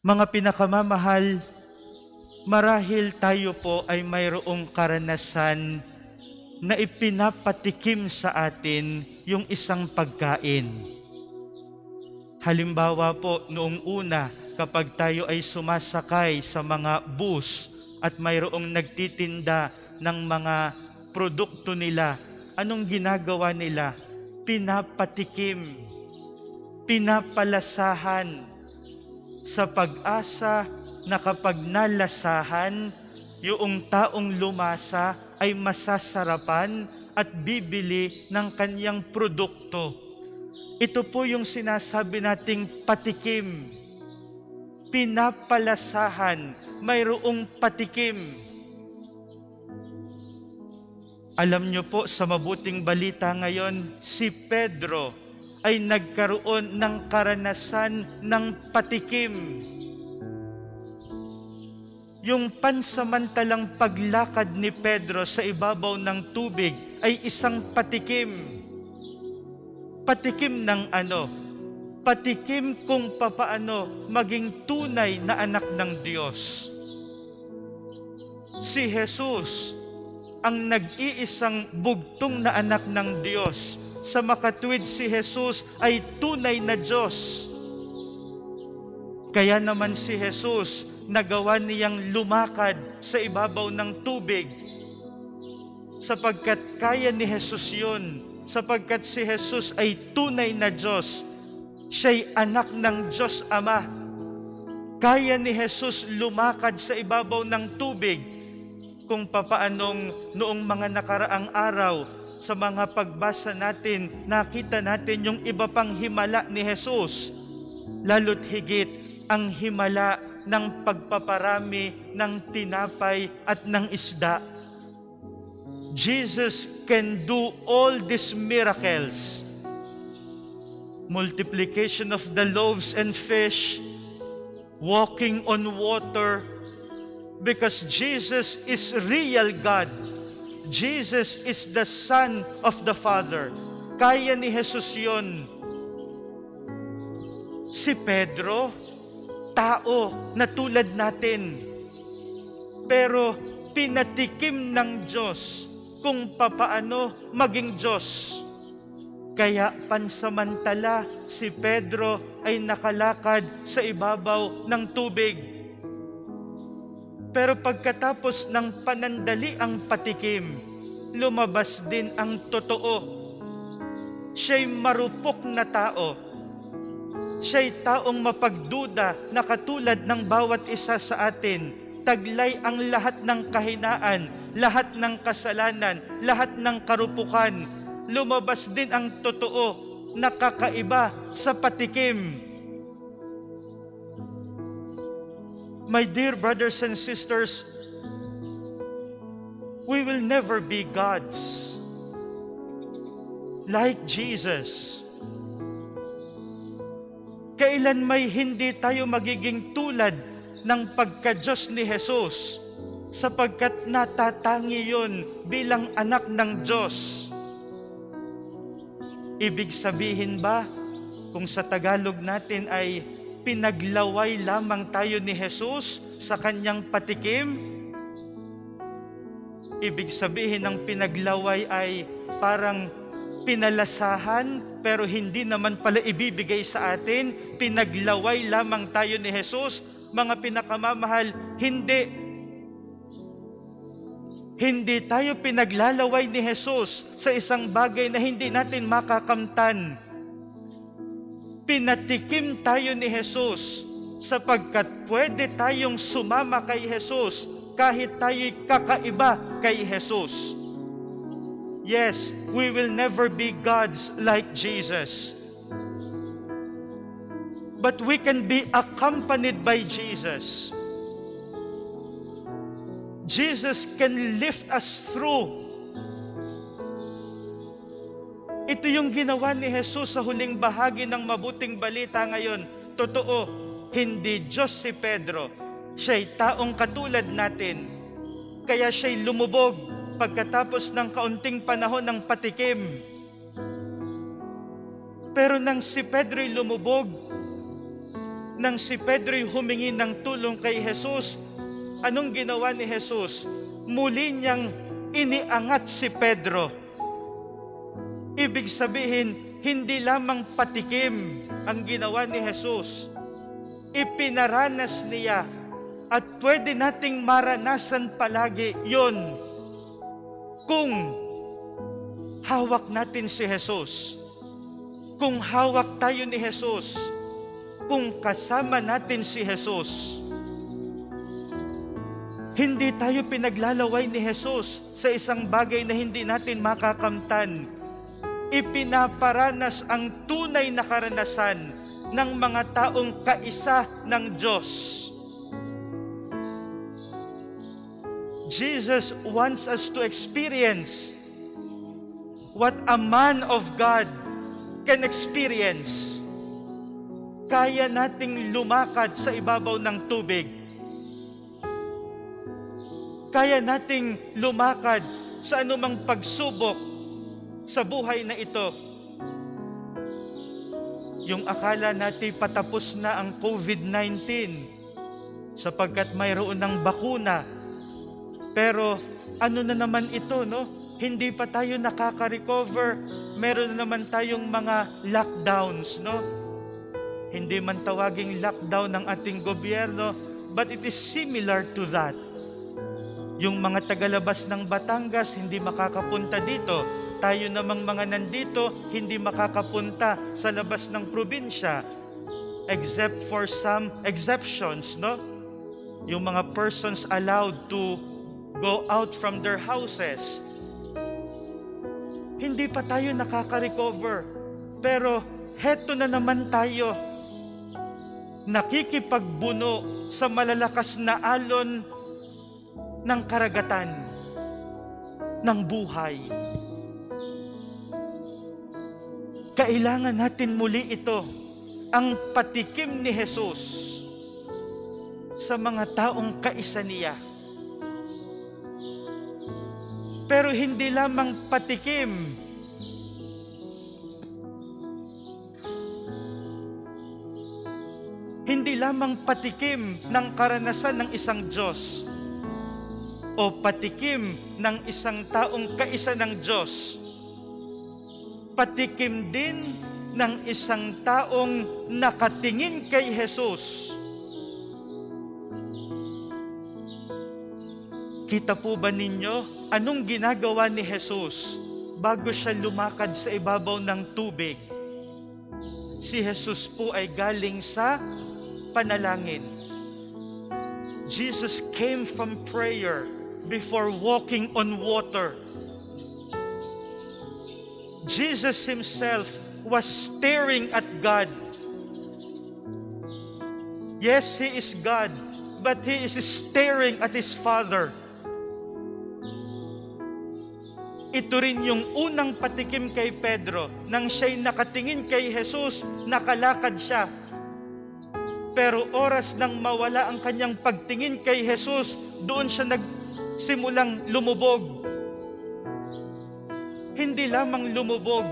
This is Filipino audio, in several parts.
Mga pinakamamahal, marahil tayo po ay mayroong karanasan na ipinapatikim sa atin yung isang pagkain. Halimbawa po, noong una, kapag tayo ay sumasakay sa mga bus at mayroong nagtitinda ng mga produkto nila, anong ginagawa nila? Pinapatikim, pinapalasahan, sa pag-asa na kapag nalasahan, yung taong lumasa ay masasarapan at bibili ng kanyang produkto. Ito po yung sinasabi nating patikim. Pinapalasahan, mayroong patikim. Alam nyo po, sa mabuting balita ngayon, si Pedro ay nagkaroon ng karanasan ng patikim. Yung pansamantalang paglakad ni Pedro sa ibabaw ng tubig ay isang patikim. Patikim ng ano? Patikim kung papaano maging tunay na anak ng Diyos. Si Jesus, ang nag-iisang bugtong na anak ng Diyos, sa makatuwid si Jesus ay tunay na Diyos. Kaya naman si Jesus, nagawa niyang lumakad sa ibabaw ng tubig sapagkat kaya ni Jesus yun, sapagkat si Jesus ay tunay na Diyos. Siya'y anak ng Diyos Ama. Kaya ni Jesus lumakad sa ibabaw ng tubig kung papaanong noong mga nakaraang araw sa mga pagbasa natin, nakita natin yung iba pang himala ni Jesus. Lalo't higit ang himala ng pagpaparami ng tinapay at ng isda. Jesus can do all these miracles. Multiplication of the loaves and fish, walking on water, because Jesus is real God. Jesus is the Son of the Father. Kaya ni Jesus yun. Si Pedro, tao na tulad natin, pero pinatikim ng Diyos kung papaano maging Diyos. Kaya pansamantala si Pedro ay nakalakad sa ibabaw ng tubig. Pero pagkatapos ng panandali ang patikim, lumabas din ang totoo. Siya'y marupok na tao. Siya'y taong mapagduda na katulad ng bawat isa sa atin. Taglay ang lahat ng kahinaan, lahat ng kasalanan, lahat ng karupukan. Lumabas din ang totoo na kakaiba sa patikim. My dear brothers and sisters, we will never be gods like Jesus. Kailan may hindi tayo magiging tulad ng pagka-Diyos ni Jesus, sapagkat natatangi yun bilang anak ng Diyos. Ibig sabihin ba, kung sa Tagalog natin ay pinaglaway lamang tayo ni Jesus sa kanyang patikim? Ibig sabihin ng pinaglaway ay parang pinalasahan pero hindi naman pala ibibigay sa atin. Pinaglaway lamang tayo ni Jesus. Mga pinakamamahal, hindi. Hindi tayo pinaglalaway ni Jesus sa isang bagay na hindi natin makakamtan. Pinatikim tayo ni Jesus sapagkat pwede tayong sumama kay Jesus kahit tayo'y kakaiba kay Jesus. Yes, we will never be gods like Jesus. But we can be accompanied by Jesus. Jesus can lift us through. Ito yung ginawa ni Jesus sa huling bahagi ng mabuting balita ngayon. Totoo, hindi Diyos si Pedro. Siya'y taong katulad natin. Kaya siya'y lumubog pagkatapos ng kaunting panahon ng patikim. Pero nang si Pedro'y lumubog, nang si Pedro'y humingi ng tulong kay Jesus, anong ginawa ni Jesus? Muli niyang iniangat si Pedro. Ibig sabihin, hindi lamang patikim ang ginawa ni Jesus. Ipinaranas niya at pwede nating maranasan palagi yon kung hawak natin si Jesus. Kung hawak tayo ni Jesus. Kung kasama natin si Jesus. Hindi tayo pinaglalaway ni Jesus sa isang bagay na hindi natin makakamtan. Ipinaparanas ang tunay na karanasan ng mga taong kaisa ng Diyos. Jesus wants us to experience what a man of God can experience. Kaya nating lumakad sa ibabaw ng tubig. Kaya nating lumakad sa anumang pagsubok sa buhay na ito. Yung akala natin patapos na ang COVID-19 sapagkat mayroon ng bakuna. Pero ano na naman ito, no? Hindi pa tayo nakaka-recover. Meron na naman tayong mga lockdowns, no? Hindi man tawaging lockdown ng ating gobyerno, but it is similar to that. Yung mga tagalabas ng Batangas, hindi makakapunta dito. Tayo namang mga nandito, hindi makakapunta sa labas ng probinsya. Except for some exceptions, no? Yung mga persons allowed to go out from their houses. Hindi pa tayo nakaka-recover. Pero heto na naman tayo. Nakikipagbuno sa malalakas na alon ng karagatan, ng buhay. Kailangan natin muli ito, ang patikim ni Jesus sa mga taong kaisa niya. Pero hindi lamang patikim, hindi lamang patikim ng karanasan ng isang Diyos o patikim ng isang taong kaisa ng Diyos. Patikim din ng isang taong nakatingin kay Jesus. Kita po ba ninyo anong ginagawa ni Jesus bago siya lumakad sa ibabaw ng tubig? Si Jesus po ay galing sa panalangin. Jesus came from prayer before walking on water. Jesus himself was staring at God. Yes, he is God, but he is staring at his Father. Ito rin yung unang patikim kay Pedro. Nang siya'y nakatingin kay Jesus, nakalakad siya. Pero oras nang mawala ang kanyang pagtingin kay Jesus, doon siya nagsimulang lumubog. Hindi lamang lumubog,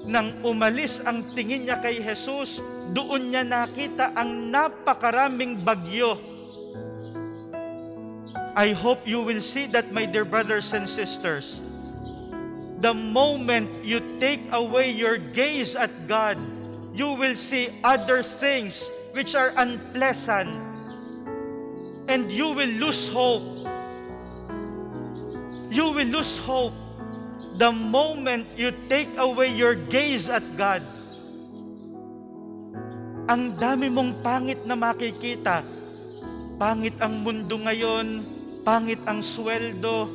nang umalis ang tingin niya kay Jesus, doon niya nakita ang napakaraming bagyo. I hope you will see that, my dear brothers and sisters. The moment you take away your gaze at God, you will see other things which are unpleasant, and you will lose hope. You will lose hope the moment you take away your gaze at God. Ang dami mong pangit na makikita. Pangit ang mundo ngayon, pangit ang sweldo,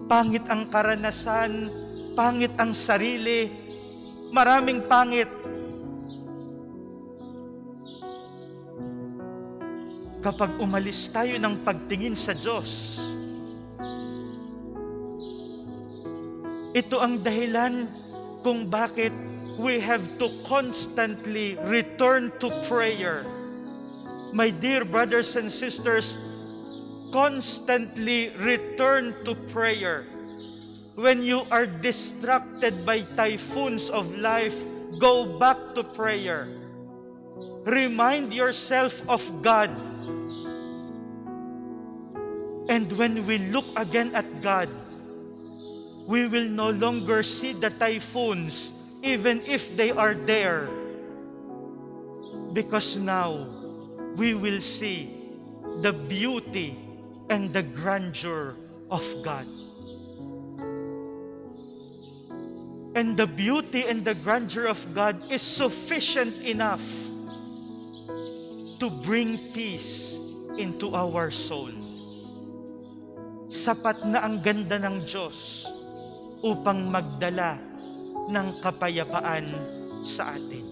pangit ang karanasan, pangit ang sarili, maraming pangit. Kapag umalis tayo ng pagtingin sa Diyos, ito ang dahilan kung bakit we have to constantly return to prayer. My dear brothers and sisters, constantly return to prayer. When you are distracted by typhoons of life, go back to prayer. Remind yourself of God. And when we look again at God, we will no longer see the typhoons, even if they are there. Because now, we will see the beauty and the grandeur of God. And the beauty and the grandeur of God is sufficient enough to bring peace into our soul. Sapat na ang ganda ng Diyos upang magdala ng kapayapaan sa atin.